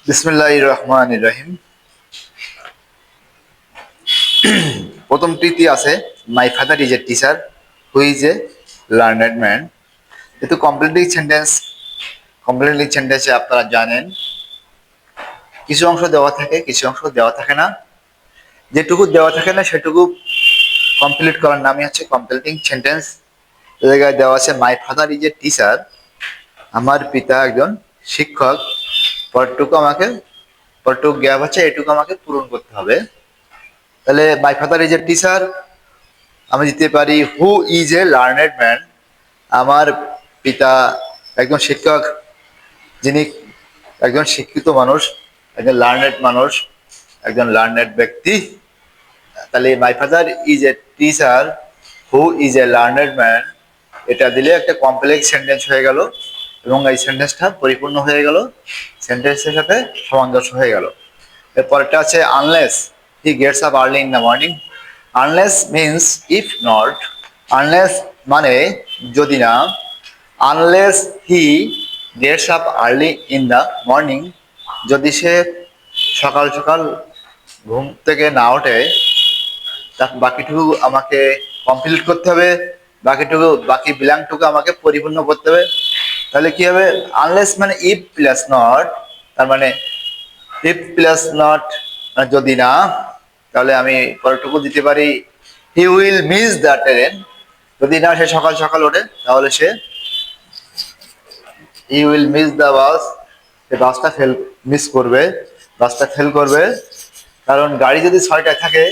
বিসমিল্লাহির রহমানির রহিম। প্রথমটিতে আছে my father is a teacher who is a learned man. কিন্তু কমপ্লিটলি সেন্টেন্সে আপনারা জানেন কিছু অংশ দেওয়া থাকে, কিছু অংশ দেওয়া থাকে না। যেটুকু দেওয়া থাকে না সেটুকু কমপ্লিট করার নামই হচ্ছে কমপ্লিটিং সেন্টেন্স। এ জায়গায় দেওয়া আছে my father is a teacher, আমার পিতা একজন শিক্ষক। পরটুকু গ্যাপ আছে, এটুকু আমাকে পূরণ করতে হবে। তাহলে my father is a teacher আমি দিতে পারি who is a learned man, আমার পিতা একজন শিক্ষক, যিনি একজন শিক্ষিত মানুষ, একজন লার্নেড মানুষ, একজন লার্নেড ব্যক্তি। তাহলে my father is a teacher who is a learned man, এটা দিলে একটা কমপ্লেক্স সেন্টেন্স হয়ে গেল এবং এই সেন্টেন্সটা পরিপূর্ণ হয়ে গেল, সেন্টেন্সের সাথে সামঞ্জস্য হয়ে গেল। এরপরটা আছে unless he gets up early in the morning. Unless means if not, unless মানে যদি না, unless he gets up early in the morning, যদি সে সকাল সকাল ঘুম থেকে না ওঠে, তার বাকিটুকু আমাকে কমপ্লিট করতে হবে, বাকি ব্ল্যাঙ্কটুকু আমাকে পরিপূর্ণ করতে হবে। তাহলে কি হবে, আনলেস মানে ইফ প্লাস নট, তার মানে ইফ প্লাস নট যদি না, তাহলে আমি পরেরটুকু দিতে পারি he will miss the train. যদি না সে সকাল সকাল ওঠে তাহলে সে he will miss the bus, সে বাসটা ফেল করবে। কারণ গাড়ি যদি 6টায় থাকে,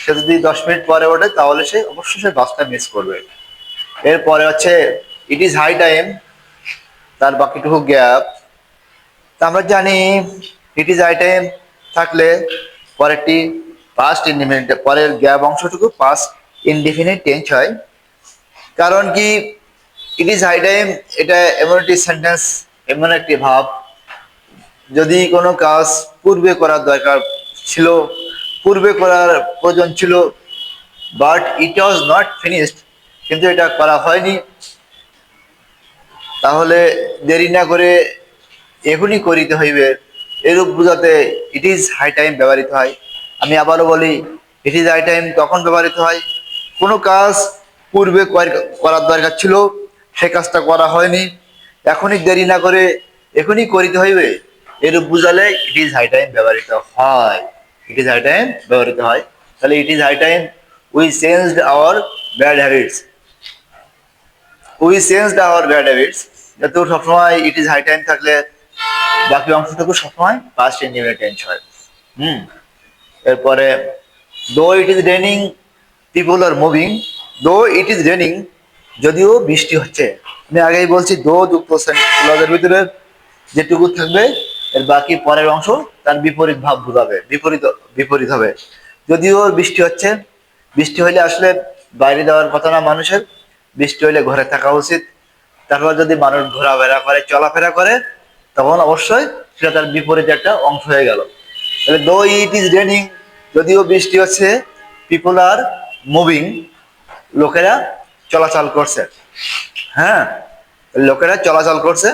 সে যদি 10 মিনিট পরে ওঠে তাহলে সে অবশ্যই সে বাসটা মিস করবে। এরপরে হচ্ছে ইট ইজ হাই টাইম, তার বাকিটুকু গ্যাপ। তা আমরা জানি ইট ইজ হাই টাইম থাকলে পরেরটি পাস্ট ইনডিফিনিট, পরের গ্যাপ অংশটুকু পাস্ট ইনডিফিনিট টেন্স হয়। কারণ কি, ইট ইজ হাই টাইম এটা এমন একটি সেন্টেন্স, এমন একটি ভাব, যদি কোনো কাজ পূর্বে করার দরকার ছিল, পূর্বে করার প্রয়োজন ছিল, but it was not finished, কিন্তু এটা করা হয়নি, তাহলে দেরি না করে এখনই করিতে হইবে, এরূপ বোঝাতে ইট ইজ হাই টাইম ব্যবহৃত হয়। আমি আবারও বলি, ইট ইজ হাই টাইম তখন ব্যবহৃত হয় কোনো কাজ পূর্বে করার দরকার ছিল, সে কাজটা করা হয়নি, এখনই দেরি না করে এখনই করিতে হইবে, এরূপ বুঝালে ইট ইজ হাই টাইম ব্যবহৃত হয়। ইট ইজ হাই টাইম ব্যবহৃত হয়। তাহলে it is high time we changed our bad habits, we changed our bad habits. যাতে সবসময় ইট ইজ হাই টাইম থাকলে বাকি অংশটুকু সবসময় পাস্ট ইনডিফিনিট টেন্স হয়। এরপরে দো it is raining people are moving, দো ইট ইজ রেনিং যদিও বৃষ্টি হচ্ছে। আমি আগেই বলছি দো যুক্ত ক্লজের ভিতরে যেটুকু থাকবে এর বাকি পরের অংশ তার বিপরীত ভাব বোঝাবে, বিপরীত হবে। যদিও বৃষ্টি হচ্ছে, বৃষ্টি হইলে আসলে বাইরে যাওয়ার কথা না মানুষের, বৃষ্টি হইলে ঘরে থাকা উচিত। তারপর যদি মানুষ ঘোরাফেরা করে, চলাফেরা করে, তখন অবশ্যই সেটা তার বিপরীত একটা অংশ হয়ে গেল। তাহলে দো ইট ইজ রেনিং যদিও বৃষ্টি হচ্ছে, পিপল আর মুভিং লোকেরা চলাচল করছে। হ্যাঁ, লোকেরা চলাচল করছে,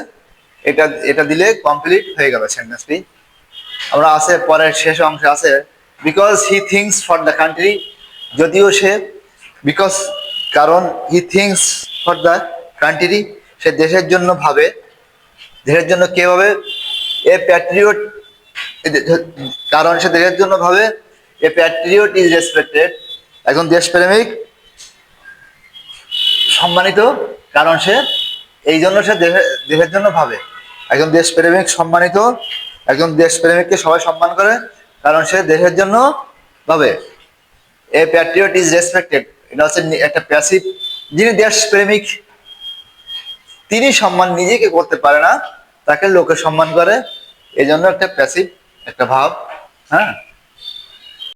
এটা এটা দিলে কমপ্লিট হয়ে গেল সেন্টেন্সটি। আমরা আছে পরের শেষ অংশে আছে because he thinks for the country, যদিও সে বিকজ কারণ he thinks for the country, সে দেশের জন্য ভাবে। দেশের জন্য কে ভাবে? এ প্যাট্রিয়ট, কারণ সে দেশের জন্য ভাবে। এ প্যাট্রিয়ট ইজ রেসপেক্টেড, একজন দেশপ্রেমিক সম্মানিত, কারণ সে এই জন্য সে দেশের জন্য ভাবে। একজন দেশপ্রেমিক সম্মানিত, একজন দেশপ্রেমিককে সবাই সম্মান করে কারণ সে দেশের জন্য ভাবে। এ প্যাট্রিয়ট ইজ রেসপেক্টেড, এটা হচ্ছে একটা প্যাসিভ। যিনি দেশপ্রেমিক তিনি সম্মান নিজেকে করতে পারে না, তাকে লোকে সম্মান করে, এই জন্য একটা প্যাসিভ একটা ভাব। হ্যাঁ,